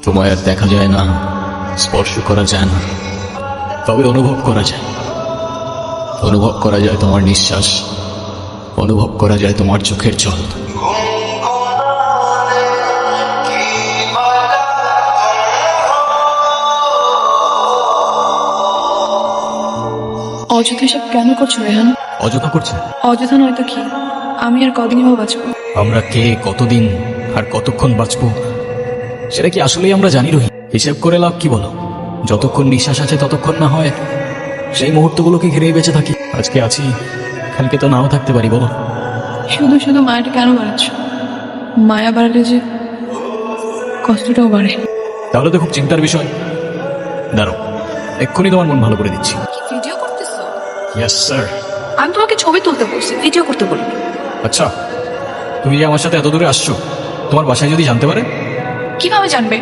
তোমায় আর দেখা যায় না, স্পর্শ করা যায় না, তবে অনুভব করা যায়। অনুভব করা যায় তোমার নিঃশ্বাস, অনুভব করা যায় তোমার চোখের জল। অযথা এসব কেন করছো রেহান? অযথা করছে? অযথা নয়তো কি? আমি আর কদিনই বা বাঁচবো? আমরা কে, কতদিন আর কতক্ষণ বাঁচবো সেটা কি আসলেই আমরা জানি রহি? হিসেব করে লাভ কি বলো? যতক্ষণ নিঃশ্বাস আছে ততক্ষণ না হয় সেই মুহূর্তগুলোকে ঘিরেই বেঁচে থাকি। আজকে আছি, কালকে তো নাও থাকতে পারি। বলো, শুধু শুধু মায়াটা কেন বাড়াচ্ছ? মায়া বাড়ালে যে কষ্টটাও বাড়ে। তাহলে তো খুব চিন্তার বিষয়। দাঁড়ো, এক্ষুনি তোমার মন ভালো করে দিচ্ছি। ভিডিও করতেছো? Yes sir. আমি তোমাকে ছবি তুলতে বলছি, ভিডিও করতে বলিনি। আচ্ছা, তুমি যে আমার সাথে এত দূরে আসছো, তোমার বাসায় যদি জানতে পারে? কিভাবে জানবে?